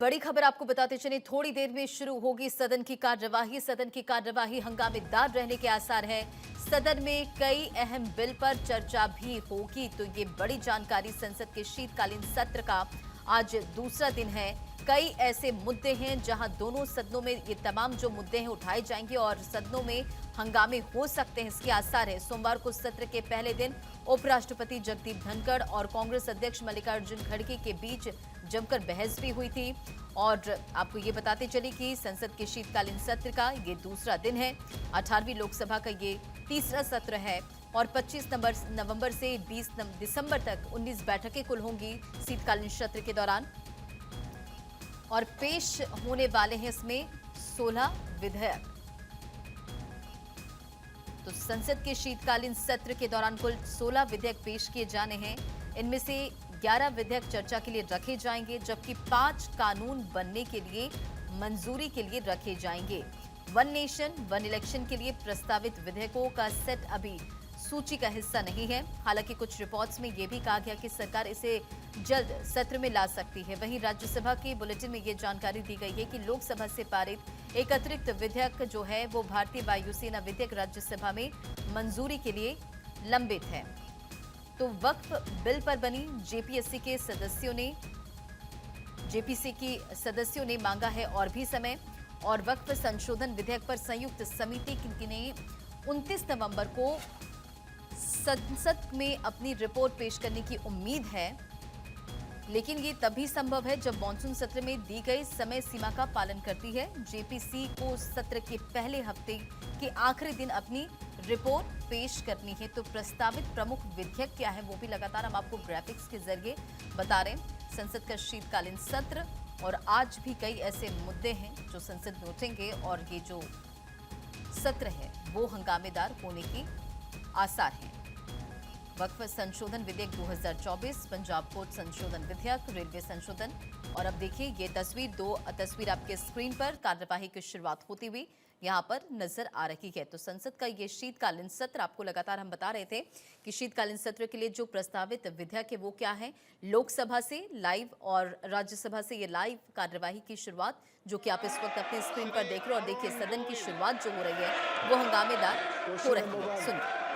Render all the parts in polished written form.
बड़ी खबर आपको बताते चले, थोड़ी देर में शुरू होगी सदन की कार्यवाही। सदन की कार्यवाही हंगामेदार रहने के आसार हैं। सदन में कई अहम बिल पर चर्चा भी होगी। तो ये बड़ी जानकारी, संसद के शीतकालीन सत्र का आज दूसरा दिन है। कई ऐसे मुद्दे हैं जहां दोनों सदनों में ये तमाम जो मुद्दे हैं उठाए जाएंगे और सदनों में हंगामे हो सकते हैं, इसके आसार है। सोमवार को सत्र के पहले दिन उपराष्ट्रपति जगदीप धनखड़ और कांग्रेस अध्यक्ष मल्लिकार्जुन खड़गे के बीच जमकर बहस भी हुई थी। और आपको ये बताते चले कि संसद के शीतकालीन सत्र का ये दूसरा दिन है। 18वीं लोकसभा का ये तीसरा सत्र है और 25 नवंबर से 20 दिसंबर तक 19 बैठकें कुल होंगी शीतकालीन सत्र के दौरान। और पेश होने वाले हैं इसमें 16 विधेयक। तो संसद के शीतकालीन सत्र के दौरान कुल 16 विधेयक पेश किए जाने हैं। इनमें से 11 विधेयक चर्चा के लिए रखे जाएंगे, जबकि 5 कानून बनने के लिए मंजूरी के लिए रखे जाएंगे। वन नेशन वन इलेक्शन के लिए प्रस्तावित विधेयकों का सेट अभी सूची का हिस्सा नहीं है। हालांकि कुछ रिपोर्ट्स में यह भी कहा गया कि सरकार इसे जल्द सत्र में ला सकती है। वहीं राज्यसभा के बुलेटिन में यह जानकारी दी गई है कि लोकसभा से पारित एक अतिरिक्त विधेयक जो है वो भारतीय वायुसेना विधेयक राज्यसभा में मंजूरी के लिए लंबित है। तो वक्फ बिल पर बनी जेपीसी के सदस्यों ने मांगा है और भी समय। और वक्फ संशोधन विधेयक पर संयुक्त समिति ने 29 नवंबर को संसद में अपनी रिपोर्ट पेश करने की उम्मीद है, लेकिन ये तभी संभव है जब मॉनसून सत्र में दी गई समय सीमा का पालन करती है। जेपीसी को सत्र के पहले हफ्ते के आखिरी दिन अपनी रिपोर्ट पेश करनी है। तो प्रस्तावित प्रमुख विधेयक क्या है वो भी लगातार हम आपको ग्राफिक्स के जरिए बता रहे हैं। संसद का शीतकालीन सत्र और आज भी कई ऐसे मुद्दे हैं जो संसद में उठेंगे और ये जो सत्र है वो हंगामेदार होने की आसार हैं। वक्फ संशोधन विधेयक 2024, पंजाब कोर्ट संशोधन विधेयक, रेलवे संशोधन। और अब देखिए ये तस्वीर आपके स्क्रीन पर कार्यवाही की शुरुआत होती हुई यहाँ पर नजर आ रही है। तो संसद का ये शीतकालीन सत्र, आपको लगातार हम बता रहे थे कि शीतकालीन सत्र के लिए जो प्रस्तावित विधेयक है वो क्या है। लोकसभा से लाइव और राज्यसभा से ये लाइव कार्यवाही की शुरुआत, जो कि आप इस वक्त अपने स्क्रीन पर देख रहे हो। और देखिए सदन की शुरुआत जो हो रही है वो हंगामेदार हो रही है। सुनिए।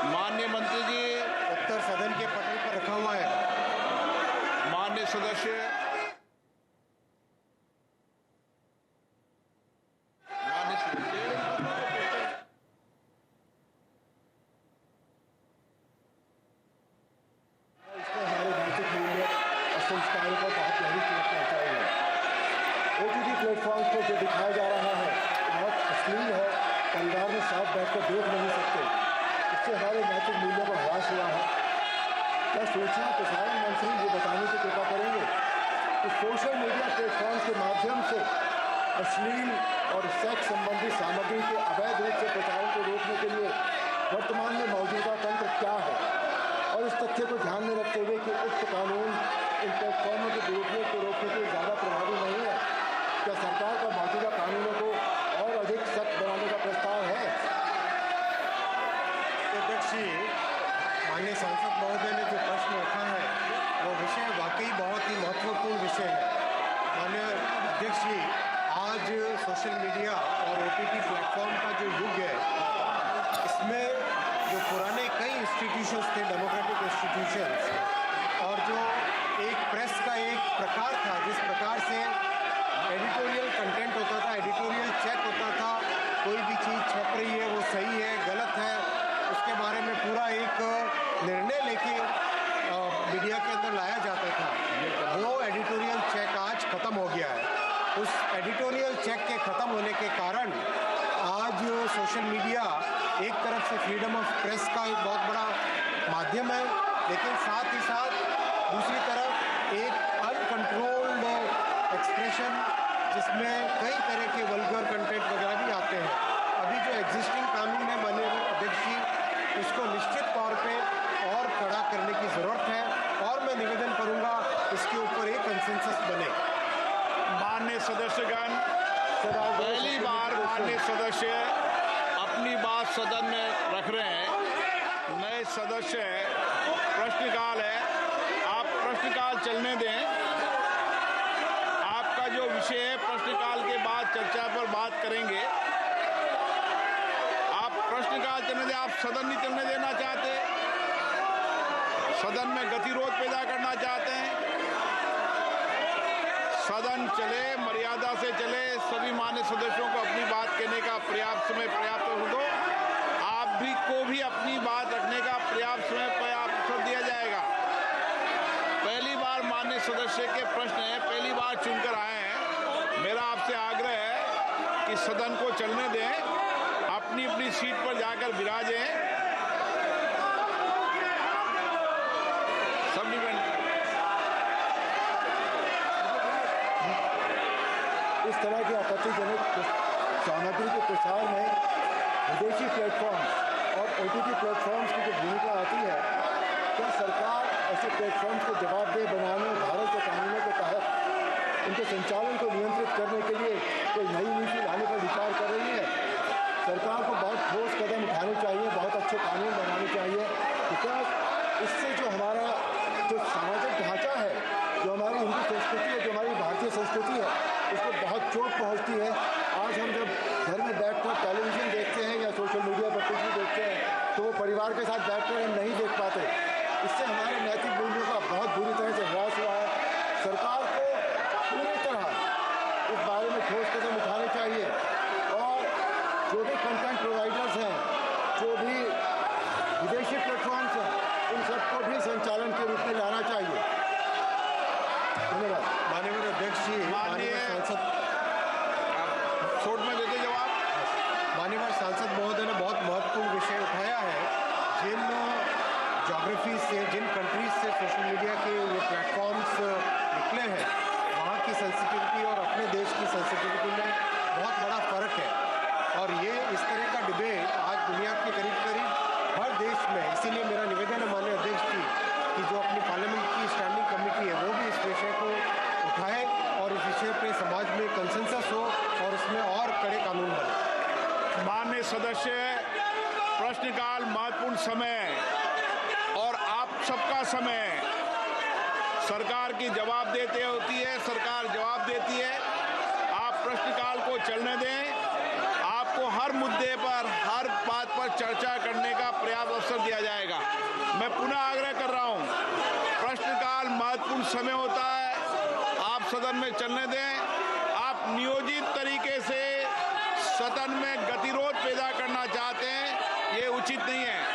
माननीय मंत्री जी, उत्तर सदन के पटल पर रखा हुआ है। माननीय सदस्य, इसमें हमारे नैतिक मूल्य और संस्कारों को बहुत गहरी चोट पहुंचाई है। ओटीटी प्लेटफॉर्म्स पर जो दिखाया जा रहा है बहुत अश्लील है। परिवार में साथ बैठकर देख नहीं सकते। इससे हमारे नैतिक मूल्यों का ह्रास हुआ है। क्या सूचना प्रसारण मंत्री ये बताने की कृपा करेंगे कि सोशल मीडिया प्लेटफॉर्म्स के माध्यम से अश्लील और सेक्स संबंधी सामग्री के अवैध रूप से प्रचारण को रोकने के लिए वर्तमान में मौजूदा तंत्र क्या है, और इस तथ्य को ध्यान में रखते हुए कि उक्त कानून इन प्लेटफॉर्मों के दुरुपयोग को रोकने के लिए ज़्यादा प्रभावी नहीं है, क्या सरकार का मौजूदा कानूनों को और अधिक सख्त बनाने का प्रस्ताव है? अध्यक्ष जी, माननीय सांसद महोदय ने जो प्रश्न रखा है वो विषय वाकई बहुत ही महत्वपूर्ण विषय है। माननीय अध्यक्ष जी, आज सोशल मीडिया और ओटीटी प्लेटफॉर्म का जो युग है, इसमें जो पुराने कई इंस्टीट्यूशंस थे, डेमोक्रेटिक इंस्टीट्यूशंस, और जो एक प्रेस का एक प्रकार था जिस प्रकार से एडिटोरियल कंटेंट होता था, एडिटोरियल चेक होता था, कोई भी चीज़ छप रही है वो सही है गलत है उसके बारे में पूरा एक निर्णय लेके मीडिया के अंदर लाया जाता था, वो एडिटोरियल चेक आज ख़त्म हो गया है। उस एडिटोरियल चेक के ख़त्म होने के कारण आज सोशल मीडिया एक तरफ से फ्रीडम ऑफ प्रेस का एक बहुत बड़ा माध्यम है, लेकिन साथ ही साथ दूसरी तरफ एक अनकंट्रोल्ड एक्सप्रेशन जिसमें कई तरह के वल्गर कंटेंट वगैरह भी आते हैं। अभी जो एग्जिस्टिंग कानून है बने अध्यक्ष जी, उसको निश्चित तौर पे और कड़ा करने की ज़रूरत है और मैं निवेदन करूंगा इसके ऊपर एक कंसेंसस बने। माननीय सदस्यगण, पहली बार माननीय सदस्य अपनी बात सदन में रख रहे हैं। नए सदस्य प्रश्नकाल है, आप प्रश्नकाल चलने दें। आपका जो विषय है प्रश्नकाल के बाद चर्चा पर बात करेंगे। आप प्रश्नकाल चलने दें। आप सदन नहीं चलने देना चाहते, सदन में गतिरोध पैदा करना चाहते हैं। सदन चले, मर्यादा से चले, सभी मान्य सदस्यों को अपनी बात कहने का पर्याप्त समय पर्याप्त हो दो। आप भी को भी अपनी बात रखने का पर्याप्त समय पर्याप्त अवसर दिया जाएगा। पहली बार मान्य सदस्य के प्रश्न है, पहली बार चुनकर आए हैं। मेरा आपसे आग्रह है कि सदन को चलने दें, अपनी अपनी सीट पर जाकर विराजें। सब इस तरह की आपत्तिजनक सामग्री के प्रसार में विदेशी प्लेटफॉर्म्स और OTT प्लेटफॉर्म्स की जो भूमिका आती है, क्या सरकार ऐसे प्लेटफॉर्म्स को जवाबदेह बनाने, भारत के कानूनों के तहत उनके संचालन को नियंत्रित करने के लिए कोई नई नीति लाने पर विचार कर रही है? सरकार को बहुत ठोस कदम उठाने चाहिए, बहुत अच्छे कानून बनाने चाहिए, बिकॉज इससे जो हमारा जो सामाजिक ढांचा है, जो हमारी हिंदू संस्कृति है, जो हमारी भारतीय संस्कृति है, उसको बहुत चोट पहुंचती है। आज हम जब घर में बैठकर टेलीविज़न देखते हैं या सोशल मीडिया पर कुछ भी देखते हैं, तो वो परिवार के साथ बैठकर हम नहीं देख पाते। इससे हमारे नैतिक मूल्यों का बहुत बुरी तरह से ह्रास हुआ है। सरकार को पूरी तरह इस बारे में ठोस कदम उठाने चाहिए और जो भी कंटेंट प्रोवाइडर्स हैं, जो भी विदेशी प्लेटफॉर्म्स हैं, उन सबको भी संचालन के रूप में लाना चाहिए। धन्यवाद। माननीय अध्यक्ष जी, माननीय सांसद शॉर्ट में देते जवाब। माननीय सांसद महोदय ने बहुत महत्वपूर्ण विषय उठाया है। जिन ज्योग्राफी से, जिन कंट्रीज से सोशल मीडिया के ये प्लेटफॉर्म्स निकले हैं, वहाँ की सेंसिटिविटी और अपने देश की सेंसिटिविटी में बहुत बड़ा फ़र्क है। और ये इस तरह का डिबेट आज दुनिया के करीब करीब हर देश में, इसीलिए मेरा निवेदन है माननीय अध्यक्ष जी कि जो अपनी पार्लियामेंट की स्टैंडिंग कमेटी है, वो भी इस विषय को उठाए और इस विषय पे समाज में कंसेंसस हो और इसमें और कड़े कानून बने। माननीय सदस्य, प्रश्नकाल महत्वपूर्ण समय और आप सबका समय, सरकार की जवाब देते होती है, सरकार जवाब देती है। आप प्रश्नकाल को चलने दें। आपको हर मुद्दे पर, हर बात पर चर्चा करने का पर्याप्त अवसर दिया जाएगा। मैं पुनः आग्रह कर रहा हूं, प्रश्नकाल महत्वपूर्ण समय होता है, आप सदन में चलने दें। आप नियोजित तरीके से सदन में गतिरोध पैदा करना चाहते हैं, ये उचित नहीं है।